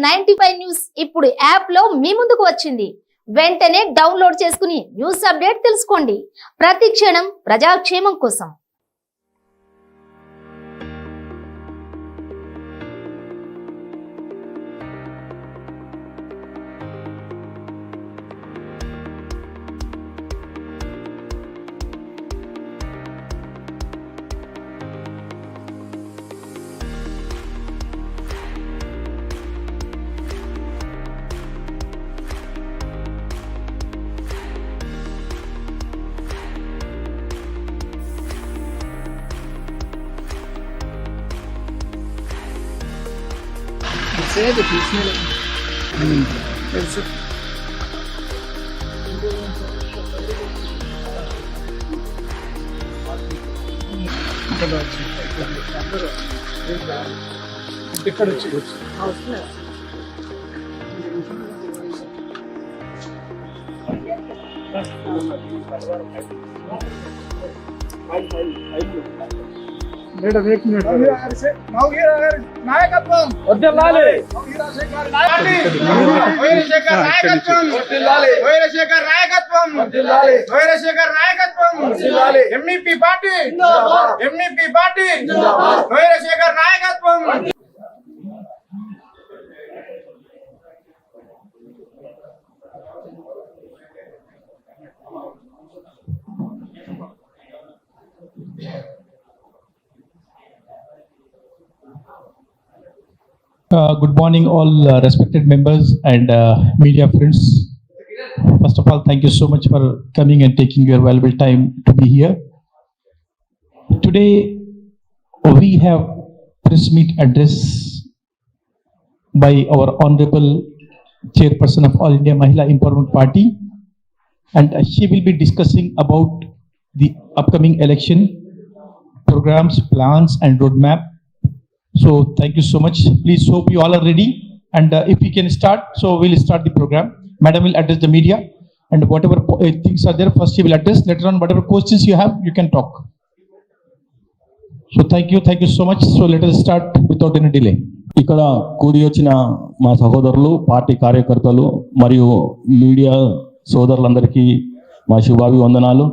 95 news ఇప్పుడు app లో మీ ముందుకు వచ్చింది. వెంటనే డౌన్లోడ్ చేసుకుని న్యూస్ అప్డేట్ తెలుసుకోండి. ప్రతి క్షణం ప్రజాక్షేమం కోసం. Say the piece. నాయకత్వం వర్ధిల్లాలి. వైరశేఖర్ నాయకత్వం వర్ధిల్లాలి. వైరశేఖర్ నాయకత్వం వర్ధిల్లాలి. వైరశేఖర్ నాయకత్వం వర్ధిల్లాలి. ఎంఈపీ పార్టీ జిందాబాద్. ఎంఈపీ పార్టీ జిందాబాద్. వైరశేఖర్ నాయకత్వం. Good morning, all respected members and media friends. First of all, thank you so much for coming and taking your valuable time to be here. Today, we have press meet address by our Honorable Chairperson of All India Mahila Empowerment Party, and she will be discussing about the upcoming election programs, plans, and roadmap. So thank you so much. Please hope you all are ready, and if we can start, so we'll start the program. Madam will address the media, and whatever things are there, first she will address. Later on, whatever questions you have, you can talk. So thank you so much. So let us start without any delay. ఇక్కడ కూడి వచ్చిన మా సహోదరులు, party కార్యకర్తలు మరియు media సోదరులందరికీ మా శుభాభివందనాలు.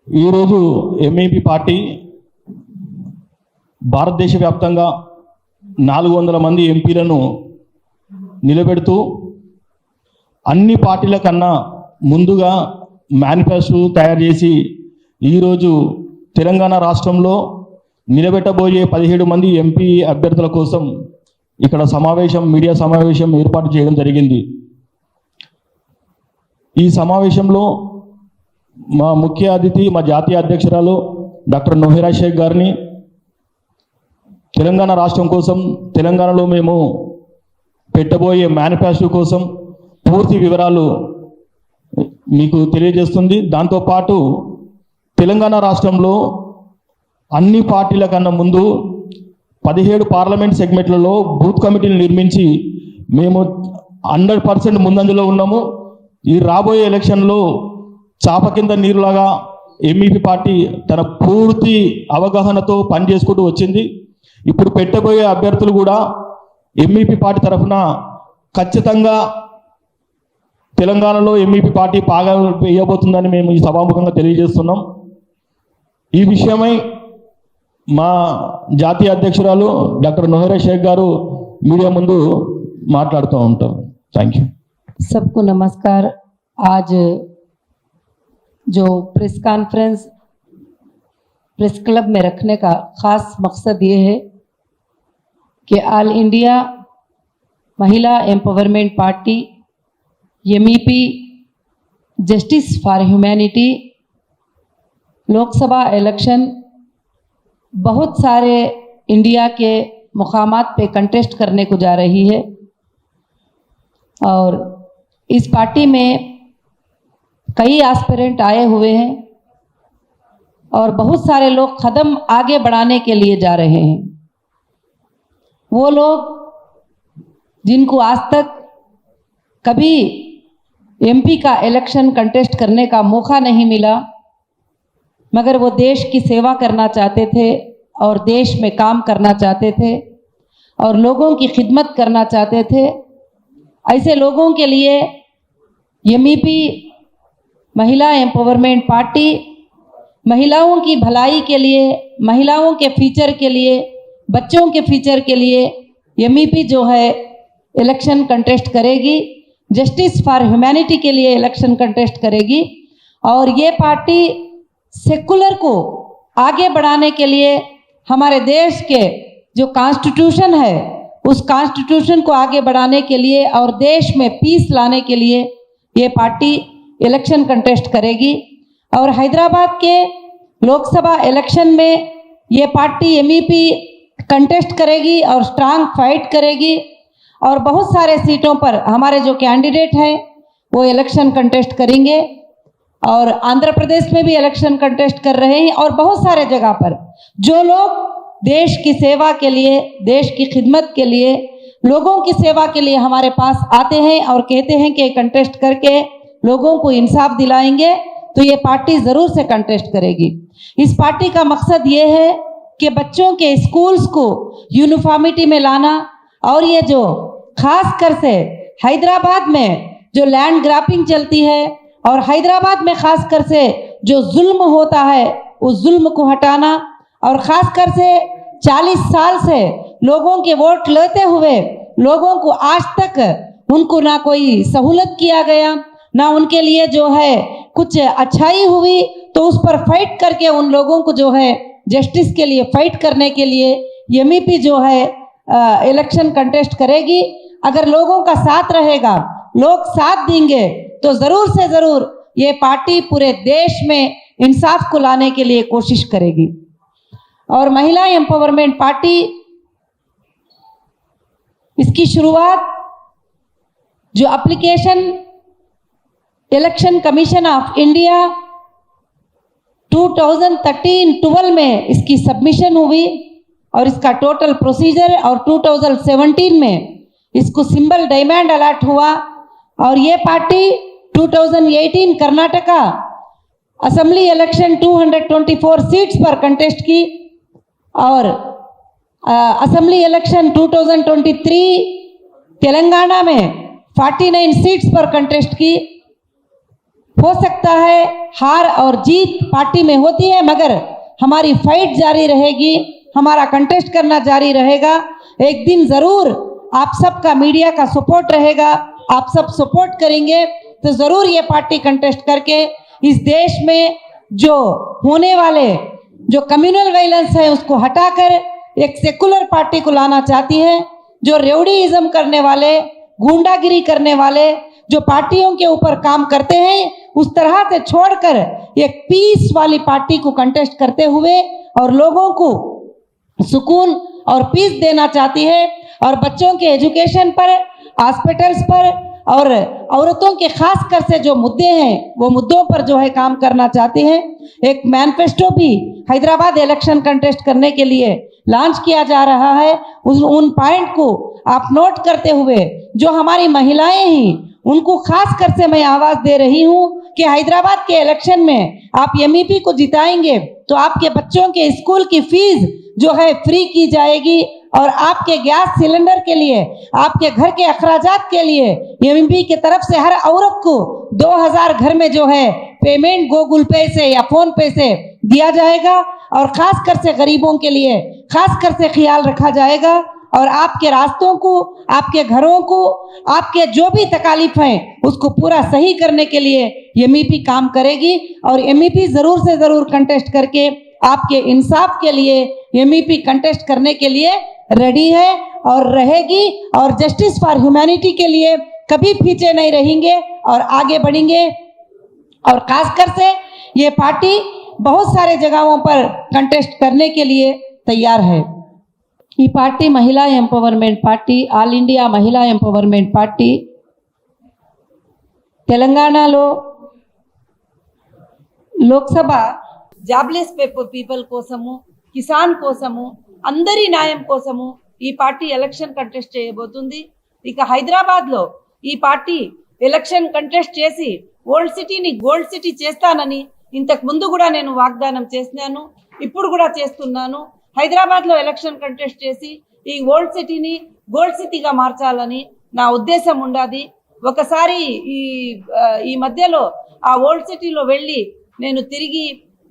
ఈరోజు ఎంఈపీ పార్టీ భారతదేశ వ్యాప్తంగా 400 మంది ఎంపీలను నిలబెడుతూ అన్ని పార్టీల కన్నా ముందుగా మేనిఫెస్టో తయారు చేసి ఈరోజు తెలంగాణ రాష్ట్రంలో నిలబెట్టబోయే 17 మంది ఎంపీ అభ్యర్థుల కోసం ఇక్కడ మీడియా సమావేశం ఏర్పాటు చేయడం జరిగింది. ఈ సమావేశంలో మా ముఖ్య అతిథి, మా జాతీయ అధ్యక్షురాలు డాక్టర్ నోహేరా షేక్ గారిని తెలంగాణ రాష్ట్రం కోసం, తెలంగాణలో మేము పెట్టబోయే మేనిఫెస్టో కోసం పూర్తి వివరాలు మీకు తెలియజేస్తుంది. దాంతోపాటు తెలంగాణ రాష్ట్రంలో అన్ని పార్టీల కన్నా ముందు 17 పార్లమెంట్ సెగ్మెంట్లలో బూత్ కమిటీలు నిర్మించి మేము 100% ముందంజలో ఉన్నాము. ఈ రాబోయే ఎలక్షన్లో చాప కింద నీరులాగా ఎంఈపీ పార్టీ తన పూర్తి అవగాహనతో పనిచేసుకుంటూ వచ్చింది. ఇప్పుడు పెట్టబోయే అభ్యర్థులు కూడా ఎంఈపీ పార్టీ తరఫున ఖచ్చితంగా తెలంగాణలో ఎంఈపీ పార్టీ బాగా వేయబోతుందని మేము ఈ సభాముఖంగా తెలియజేస్తున్నాం. ఈ విషయమై మా జాతీయ అధ్యక్షురాలు డాక్టర్ నోహేరా షేక్ గారు మీడియా ముందు మాట్లాడుతూ ఉంటారు. Thank you. सबको नमस्कार। आज जो प्रेस कॉन्फ्रेंस प्रेस क्लब में रखने का ख़ास मकसद ये है कि ऑल इंडिया महिला empowerment party MEP justice for humanity Lok Sabha election बहुत सारे इंडिया के मुकामात पे कंटेस्ट करने को जा रही है और इस पार्टी में कई एस्पिरेंट आए हुए हैं और बहुत सारे लोग कदम आगे बढ़ाने के लिए जा रहे हैं। वो लोग जिनको आज तक कभी एमपी का इलेक्शन कंटेस्ट करने का मौका नहीं मिला, मगर वो देश की सेवा करना चाहते थे और देश में काम करना चाहते थे और लोगों की खिदमत करना चाहते थे। ऐसे लोगों के लिए एमईपी महिला एम्पावरमेंट पार्टी महिलाओं की भलाई के लिए, महिलाओं के फ्यूचर के लिए, बच्चों के फ्यूचर के लिए एमईपी जो है इलेक्शन कंटेस्ट करेगी। जस्टिस फॉर ह्यूमैनिटी के लिए इलेक्शन कंटेस्ट करेगी। और ये पार्टी सेकुलर को आगे बढ़ाने के लिए, हमारे देश के जो कॉन्स्टिट्यूशन है उस कॉन्स्टिट्यूशन को आगे बढ़ाने के लिए और देश में पीस लाने के लिए ये पार्टी इलेक्शन कंटेस्ट करेगी। और हैदराबाद के लोकसभा इलेक्शन में ये पार्टी एमईपी कंटेस्ट करेगी और स्ट्रांग फाइट करेगी। और बहुत सारे सीटों पर हमारे जो कैंडिडेट हैं वो इलेक्शन कंटेस्ट करेंगे। और आंध्र प्रदेश में भी इलेक्शन कंटेस्ट कर रहे हैं। और बहुत सारे जगह पर जो लोग देश की सेवा के लिए, देश की खिदमत के लिए, लोगों की सेवा के लिए हमारे पास आते हैं और कहते हैं कि कंटेस्ट करके लोगों को इंसाफ दिलाएंगे, तो ये पार्टी जरूर से कंटेस्ट करेगी। इस पार्टी का मकसद ये है कि बच्चों के स्कूल्स को यूनिफॉर्मिटी में लाना। और ये जो खास कर से हैदराबाद में जो लैंड ग्रैबिंग चलती है और हैदराबाद में खास कर से जो जुल्म होता है उस जुल्म को हटाना। और खास कर से 40 साल से लोगों के वोट लेते हुए लोगों को आज तक उनको ना कोई सहूलत किया गया, ना उनके लिए जो है कुछ अच्छाई हुई, तो उस पर फाइट करके उन लोगों को जो है जस्टिस के लिए फाइट करने के लिए एमईपी जो है इलेक्शन कंटेस्ट करेगी। अगर लोगों का साथ रहेगा, लोग साथ देंगे, तो जरूर से जरूर ये पार्टी पूरे देश में इंसाफ को लाने के लिए कोशिश करेगी। और महिला एम्पावरमेंट पार्टी इसकी शुरुआत जो application election commission of India 2013-12 में इसकी सबमिशन हुई और इसका टोटल प्रोसीजर, और 2017 में इसको सिंबल डायमंड अलॉट हुआ। और ये party 2018 Karnataka assembly election 224 seats पर कंटेस्ट की और असेंबली इलेक्शन 2023 तेलंगाना में 49 सीट्स पर कंटेस्ट की। हो सकता है हार और जीत पार्टी में होती है, मगर हमारी फाइट जारी रहेगी, हमारा कंटेस्ट करना जारी रहेगा। एक दिन जरूर आप सबका मीडिया का सपोर्ट रहेगा, आप सब सपोर्ट करेंगे तो जरूर ये पार्टी कंटेस्ट करके इस देश में जो होने वाले जो कम्युनल वायलेंस है उसको हटाकर एक सेकुलर पार्टी को लाना चाहती है। जो रेवड़ीइज्म करने वाले, गुंडागिरी करने वाले जो पार्टियों के ऊपर काम करते हैं, उस तरह से छोड़कर एक पीस वाली पार्टी को कंटेस्ट करते हुए और लोगों को सुकून और पीस देना चाहती है। और बच्चों के एजुकेशन पर, हॉस्पिटल्स पर और औरतों के खास कर से जो मुद्दे हैं वो मुद्दों पर जो है काम करना चाहती हैं। एक मैनिफेस्टो भी हैदराबाद इलेक्शन कंटेस्ट करने के लिए लॉन्च किया जा रहा है। उन पॉइंट को आप नोट करते हुए जो हमारी महिलाएं हैं उनको खास कर से मैं आवाज दे रही हूं कि हैदराबाद के इलेक्शन में आप एमईपी को जिताएंगे तो आपके बच्चों के स्कूल की फीस जो है फ्री की जाएगी और आपके गैस सिलेंडर के लिए, आपके घर के अखराजात के लिए एमईपी की तरफ से हर औरत को 2000 घर में जो है पेमेंट गूगल पे से या फोन पे से दिया जाएगा। और खास कर से गरीबों के लिए खास कर से ख्याल रखा जाएगा। और आपके रास्तों को, आपके घरों को, आपके जो भी तकालीफ हैं उसको पूरा सही करने के लिए एमईपी काम करेगी। और एमईपी जरूर से जरूर कंटेस्ट करके आपके इंसाफ के लिए एमईपी कंटेस्ट करने के लिए रेडी है और रहेगी। और जस्टिस फॉर ह्यूमैनिटी के लिए कभी पीछे नहीं रहेंगे और आगे बढ़ेंगे। और खासकर से ये पार्टी बहुत सारे जगहों पर कंटेस्ट करने के लिए तैयार है। ఈ పార్టీ మహిళా empowerment party, all India Mahila empowerment party తెలంగాణలో లోక్సభ జాబ్లెస్ పీపుల్ కోసము, కిసాన్ కోసము, అందరి న్యాయం కోసము ఈ పార్టీ ఎలక్షన్ కంటెస్ట్ చేయబోతుంది। ఇక హైదరాబాద్లో ఈ పార్టీ ఎలక్షన్ కంటెస్ట్ చేసి ఓల్డ్ సిటీని గోల్డ్ సిటీ చేస్తానని ఇంతకు ముందు కూడా నేను వాగ్దానం చేస్తున్నాను, ఇప్పుడు కూడా చేస్తున్నాను। హైదరాబాద్లో ఎలక్షన్ కంటెస్ట్ చేసి ఈ ఓల్డ్ సిటీని గోల్డ్ సిటీగా మార్చాలని నా ఉద్దేశం ఉండాది. ఒకసారి ఈ మధ్యలో ఆ ఓల్డ్ సిటీలో వెళ్ళి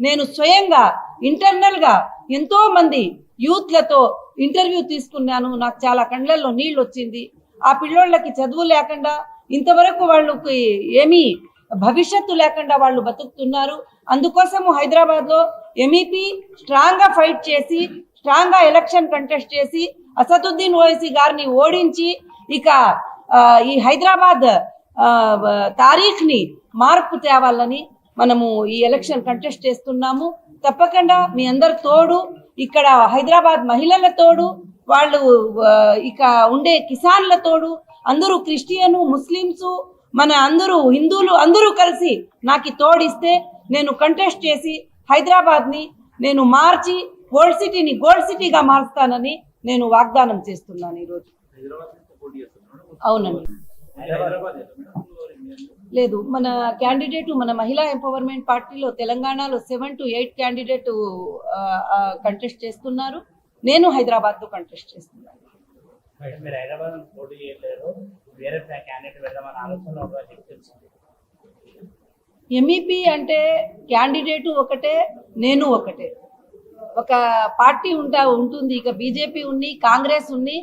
నేను స్వయంగా ఇంటర్నల్గా ఎంతో మంది యూత్లతో ఇంటర్వ్యూ తీసుకున్నాను. నాకు చాలా కళ్ళల్లో నీళ్ళు వచ్చింది. ఆ పిల్లోళ్ళకి చదువు లేకుండా ఇంతవరకు వాళ్ళకి ఏమీ భవిష్యత్తు లేకుండా వాళ్ళు బతుకుతున్నారు. అందుకోసము హైదరాబాద్లో MEP స్ట్రాంగ్గా ఫైట్ చేసి స్ట్రాంగ్గా ఎలక్షన్ కంటెస్ట్ చేసి అసదుద్దీన్ ఓవైసీ గారిని ఓడించి ఇక ఈ హైదరాబాద్ తారీఖుని మార్పు తేవాలని మనము ఈ ఎలక్షన్ కంటెస్ట్ చేస్తున్నాము. తప్పకుండా మీ అందరు తోడు, ఇక్కడ హైదరాబాద్ మహిళల తోడు, వాళ్ళు ఇక ఉండే కిసాన్ల తోడు, అందరూ క్రిస్టియను ముస్లిమ్స్ మన అందరూ హిందువులు అందరూ కలిసి నాకు తోడిస్తే నేను కంటెస్ట్ చేసి హైదరాబాద్ని నేను మార్చి ఓల్డ్ సిటీని గోల్డ్ సిటీగా మారుస్తానని నేను వాగ్దానం చేస్తున్నాను ఈరోజు. అవునండి, లేదు మన క్యాండిడేట్ మన మహిళా ఎంపవర్మెంట్ పార్టీలో తెలంగాణలో 7 to 8 క్యాండిడేట్ కంటెస్ట్ చేస్తున్నారు. నేను హైదరాబాద్ లో కంటెస్ట్ చేస్తున్నాను. MEP అంటే క్యాండిడేట్ ఒకటే, నేను ఒకటే. ఒక పార్టీ ఉంటుంది. ఇక బీజేపీ ఉంది, కాంగ్రెస్ ఉంది.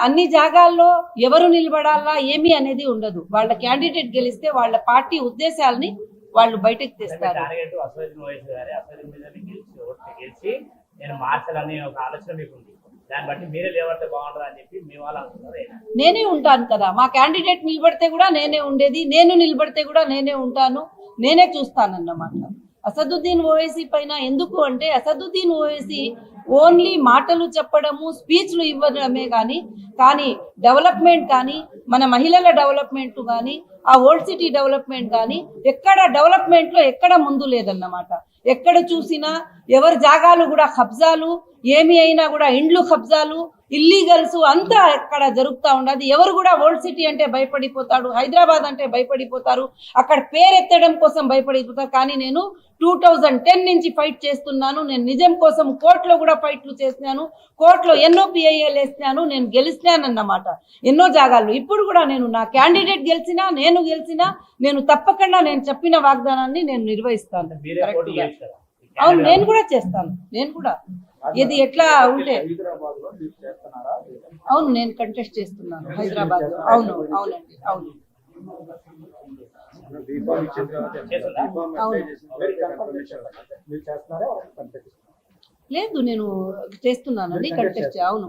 అన్ని జాగాల్లో ఎవరు నిలబడాలా ఏమి అనేది ఉండదు. వాళ్ళ క్యాండిడేట్ గెలిస్తే వాళ్ళ పార్టీ ఉద్దేశాలని వాళ్ళు బయటకు తెస్తారు. నేనే ఉంటాను కదా, మా క్యాండిడేట్ నిలబడితే కూడా నేనే ఉండేది, నేను నిలబడితే కూడా నేనే ఉంటాను, నేనే చూస్తానన్నమాట. అసదుద్దీన్ ఓవైసీ పైన ఎందుకు అంటే అసదుద్దీన్ ఓవైసీ ఓన్లీ మాటలు చెప్పడము స్పీచ్లు ఇవ్వడమే కానీ డెవలప్మెంట్ కానీ మన మహిళల డెవలప్మెంట్ కానీ ఆ ఓల్డ్ సిటీ డెవలప్మెంట్ కానీ ఎక్కడ డెవలప్మెంట్ లో ఎక్కడ ముందు లేదన్నమాట. ఎక్కడ చూసినా ఎవరి జాగాలు కూడా కబ్జాలు, ఏమి అయినా కూడా ఇండ్లు కబ్జాలు, ఇల్లీగల్స్ అంతా ఎక్కడ జరుగుతూ ఉండదు. ఎవరు కూడా ఓల్డ్ సిటీ అంటే భయపడిపోతాడు, హైదరాబాద్ అంటే భయపడిపోతారు, అక్కడ పేరెత్తడం కోసం భయపడిపోతారు. కానీ నేను 2010 నుంచి ఫైట్ చేస్తున్నాను. నేను నిజం కోసం కోర్టులో కూడా ఫైట్లు చేసినాను, కోర్టులో ఎన్నో PIL వేసినాను, నేను గెలిచినానన్నమాట ఎన్నో జాగాల్లో. ఇప్పుడు కూడా నేను నా క్యాండిడేట్ గెలిచినా నేను తప్పకుండా నేను చెప్పిన వాగ్దానాన్ని నేను నిర్వహిస్తాను. అవును, నేను కూడా చేస్తాను. నేను కూడా ఇది ఎట్లా ఉంటే అవును నేను కంటెస్ట్ చేస్తున్నాను హైదరాబాద్ లో. అవునండి. లేదు నేను చేస్తున్నాను అది కంటెస్ట్. అవును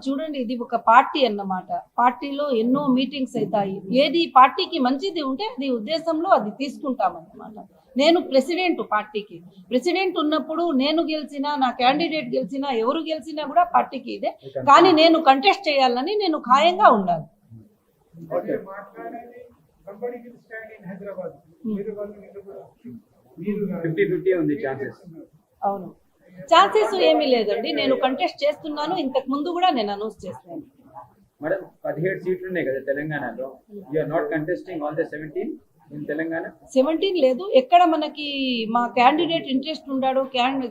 చూడండి, ఇది ఒక పార్టీ అన్నమాట. పార్టీలో ఎన్నో మీటింగ్స్ అవుతాయి. ఏది పార్టీకి మంచిది ఉంటే అది ఉద్దేశంలో అది తీసుకుంటామన్నమాట. నేను ప్రెసిడెంట్, పార్టీకి ప్రెసిడెంట్ ఉన్నప్పుడు నేను గెలిచినా నా క్యాండిడేట్ గెలిచినా ఎవరు గెలిచినా కూడా పార్టీకి ఇదే. కానీ నేను కంటెస్ట్ చేయాలని నేను ఖాయంగా ఉండాలి. అవును, ఛాన్సెస్ ఏమీ లేదండి. నేను కంటెస్ట్ చేస్తున్నాను. ఇంతకు ముందు కూడా నేను అనౌన్స్ చేస్తాను. మేడం 17 సీట్లు ఉన్నాయి కదా తెలంగాణలో. You are not contesting all the 17 in Telangana? 17 లేదు. ఎక్కడ మనకి మా క్యాండిడేట్ ఇంట్రెస్ట్ ఉండాడో,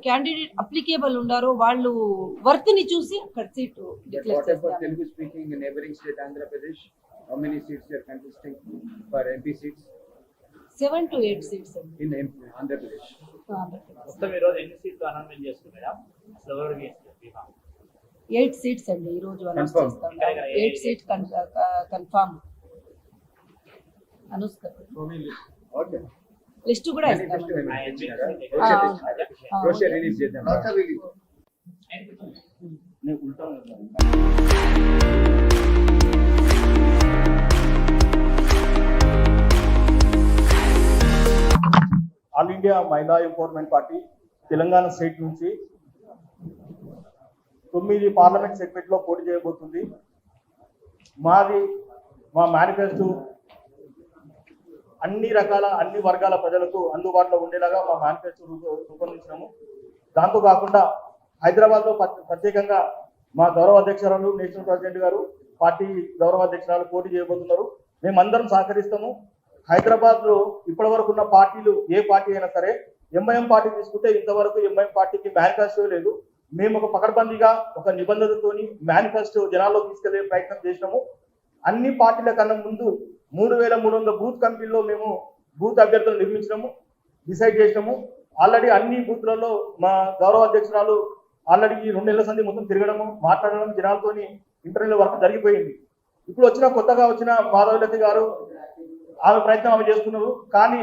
క్యాండిడేట్ అప్లికేబుల్ ఉండారో వాళ్ళు వర్త్ ని చూసి అక్కడ సీటు డిక్లేర్ చేస్తారు. Telugu speaking neighbouring state Andhra Pradesh, how many seats you are contesting for MP seats? 7 to 8 seats in Andhra Pradesh. మొత్తం ఈ రోజు ఎన్ని సీట్లు అనౌన్స్ చేస్తారు మేడం? అసలు ఎవరికి 8 seats అండి ఈ రోజు అనౌన్స్ చేస్తాం. 8 seats కన్ఫర్మ్ అనౌన్స్ చేస్తాం. ఓకే, లిస్ట్ కూడా ఇస్తాం. బ్రోషర్ రిలీజ్ చేద్దాం. నేను ఉల్టా all India Mahila empowerment party Telangana state నుంచి 9 పార్లమెంట్ సెగ్మెంట్లో పోటీ చేయబోతుంది. మా మేనిఫెస్టో అన్ని వర్గాల ప్రజలకు అందుబాటులో ఉండేలాగా మా మేనిఫెస్టో రూపొందించినాము. దాంతో కాకుండా హైదరాబాద్లో ప్రత్యేకంగా మా గౌరవ అధ్యక్షురాలు నేషనల్ ప్రెసిడెంట్ గారు పార్టీ గౌరవ అధ్యక్షురాలు పోటీ చేయబోతున్నారు. మేమందరం సహకరిస్తాము. హైదరాబాద్ లో ఇప్పటి వరకు ఉన్న పార్టీలు ఏ పార్టీ అయినా సరే, ఎంఐఎం పార్టీ తీసుకుంటే ఇంతవరకు ఎంఐఎం పార్టీకి మేనిఫెస్టో లేదు. మేము ఒక పకడ్బందీగా ఒక నిబంధనతోని మేనిఫెస్టో జనాల్లో తీసుకెళ్లే ప్రయత్నం చేసినాము. అన్ని పార్టీల కన్నా ముందు 3300 బూత్ కమిటీల్లో మేము బూత్ అభ్యర్థులు నిర్మించినాము, డిసైడ్ చేసినాము. ఆల్రెడీ అన్ని బూత్లలో మా గౌరవ అధ్యక్షురాలు ఆల్రెడీ ఈ 2 నెలల సంది మొత్తం తిరగడము, మాట్లాడడం, జనాలతోని ఇంటర్వ్యూల వరకు జరిగిపోయింది. ఇప్పుడు కొత్తగా వచ్చిన మాధవలతి గారు ఆమె ప్రయత్నం ఆమె చేస్తున్నారు. కానీ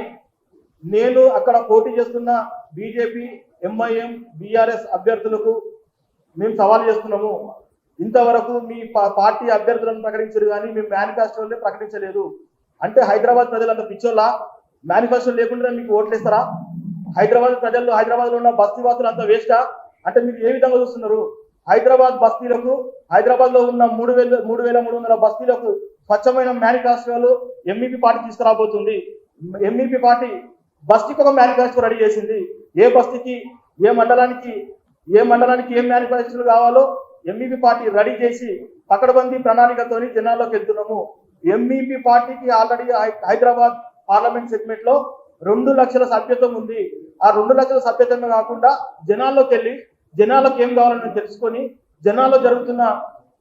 నేను అక్కడ పోటీ చేస్తున్న బీజేపీ, ఎంఐఎం, బీఆర్ఎస్ అభ్యర్థులకు మేము సవాల్ చేస్తున్నాము. ఇంతవరకు మీ పార్టీ అభ్యర్థులను ప్రకటించారు కానీ మేము మేనిఫెస్టోలే ప్రకటించలేదు. అంటే హైదరాబాద్ ప్రజలంతా పిచ్చోళ్ళ? మేనిఫెస్టో లేకుండా మీకు ఓట్లు ఇస్తారా? హైదరాబాద్ ప్రజల్లో, హైదరాబాద్ లో ఉన్న బస్తీ వాసులు అంతా వేస్టా? అంటే మీరు ఏ విధంగా చూస్తున్నారు? హైదరాబాద్ బస్తీలకు, హైదరాబాద్ లో ఉన్న 3300 బస్తీలకు స్వచ్ఛమైన మేనిఫెస్టోలు ఎంఈపీ పార్టీ తీసుకురాబోతుంది. ఎంఈపీ పార్టీ బస్తీకి ఒక మేనిఫెస్టో రెడీ చేసింది. ఏ బస్తీకి, ఏ మండలానికి ఏం మేనిఫెస్టోలు కావాలో ఎంఈపీ పార్టీ రెడీ చేసి పకడ్బందీ ప్రణాళికతోని జనాల్లోకి వెళ్తున్నాము. ఎంఈపీ పార్టీకి ఆల్రెడీ హైదరాబాద్ పార్లమెంట్ సెగ్మెంట్ లో 2 లక్షల సభ్యత్వం ఉంది. ఆ 2 లక్షల సభ్యత్వమే కాకుండా జనాల్లోకి వెళ్ళి జనాలకు ఏం కావాలని తెలుసుకొని జనాల్లో జరుగుతున్న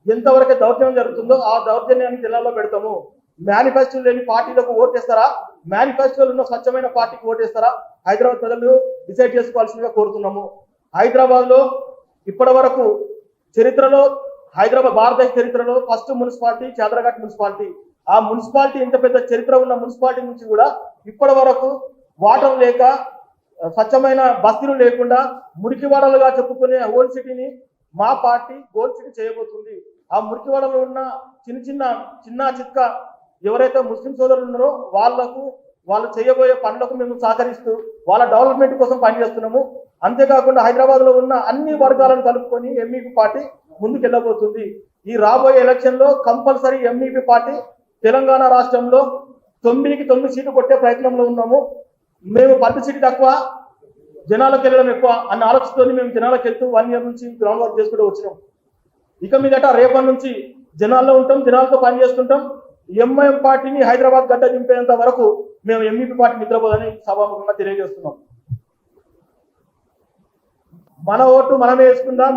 ఎంతవరకు దౌర్జన్యం జరుగుతుందో ఆ దౌర్జన్యాన్ని జనాల్లో పెడతాము. మేనిఫెస్టో లేని పార్టీలకు ఓటేస్తారా? మేనిఫెస్టోలు ఉన్న స్వచ్ఛమైన పార్టీకి ఓటేస్తారా? హైదరాబాద్ ప్రజలు డిసైడ్ చేసుకోవాల్సిందిగా కోరుతున్నాము. హైదరాబాద్ లో ఇప్పటి వరకు చరిత్రలో, హైదరాబాద్ భారతదేశ చరిత్రలో ఫస్ట్ మున్సిపాలిటీ చాదరఘాట్ మున్సిపాలిటీ. ఆ మున్సిపాలిటీ ఇంత పెద్ద చరిత్ర ఉన్న మున్సిపాలిటీ నుంచి కూడా ఇప్పటి వరకు వాటర్ లేక, స్వచ్ఛమైన బస్తీలు లేకుండా మురికివాడలుగా చెప్పుకునే ఓల్డ్ సిటీని మా పార్టీ గోల్డ్ సిటీ చేయబోతుంది. ఆ మురికివాడలో ఉన్న చిన్న చిత్క ఎవరైతే ముస్లిం సోదరులు ఉన్నారో వాళ్ళు చేయబోయే పనులకు మేము సహకరిస్తూ వాళ్ళ డెవలప్మెంట్ కోసం పనిచేస్తున్నాము. అంతేకాకుండా హైదరాబాద్ లో ఉన్న అన్ని వర్గాలను కలుపుకొని ఎంఈపీ పార్టీ ముందుకెళ్ళబోతుంది. ఈ రాబోయే ఎలక్షన్ లో కంపల్సరీ ఎంఈపీ పార్టీ తెలంగాణ రాష్ట్రంలో 9కి 9 సీట్లు కొట్టే ప్రయత్నంలో ఉన్నాము. మేము 10 సీట్లు తక్కువ, జనాలకు వెళ్ళడం ఎక్కువ అన్న ఆలోచనతో మేము జనాలకు వెళ్తూ 1 ఇయర్ నుంచి గ్రౌండ్ వర్క్ చేసుకుంటూ వచ్చినాం. ఇక మీదట రేపటి నుంచి జనాల్లో ఉంటాం, జనాలతో పనిచేస్తుంటాం. ఎంఐఎం పార్టీని హైదరాబాద్ గడ్డ దింపేంత వరకు మేము ఎంఈపీ పార్టీ నిద్రపోదని సభాముఖంగా తెలియజేస్తున్నాం. మన ఓటు మనమే వేసుకుందాం.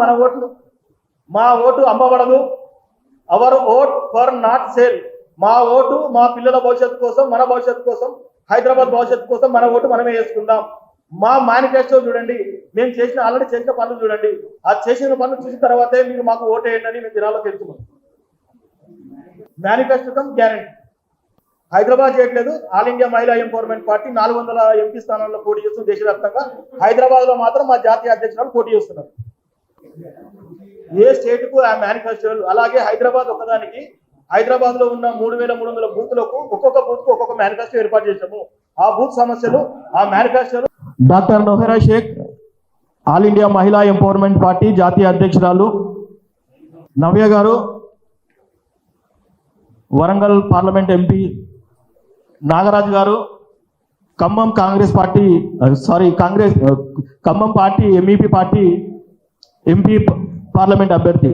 మా ఓటు అమ్మబడదు. Our vote for not sale. మా ఓటు మా పిల్లల భవిష్యత్తు కోసం, మన భవిష్యత్తు కోసం, హైదరాబాద్ భవిష్యత్తు కోసం మన ఓటు మనమే వేసుకుందాం. మా మేనిఫెస్టో చూడండి, మేము ఆల్రెడీ చేసిన పనులు చూడండి. ఆ చేసిన పనులు చూసిన తర్వాతే మీరు మాకు ఓటు వేయండి అని మేము జనాల్లో తెలుసుకున్నాం. Manifesto come guarantee. హైదరాబాద్ చేయట్లేదు. All India Mahila empowerment party 400 MP స్థానాల్లో పోటీ చేస్తుంది దేశవ్యాప్తంగా. హైదరాబాద్ లో మాత్రం మా జాతీయ అధ్యక్షురాలు పోటీ చేస్తున్నారు. ఏ స్టేట్ కు ఆ మేనిఫెస్టోలు. అలాగే హైదరాబాద్ ఒకదానికి, హైదరాబాద్ లో ఉన్న 3300 బూత్లకు ఒక్కొక్క బూత్ కు ఒక్కొక్క మేనిఫెస్టో ఏర్పాటు చేశాము. ఆ బూత్ సమస్యలు, ఆ మేనిఫెస్టోలు. Doctor నోహెరా Sheikh, all India Mahila empowerment party జాతీయ అధ్యక్షురాలు. నవ్య గారు, వరంగల్ పార్లమెంట్ ఎంపీ. నాగరాజు గారు, Khammam Khammam party MEP party MP parliament అభ్యర్థి.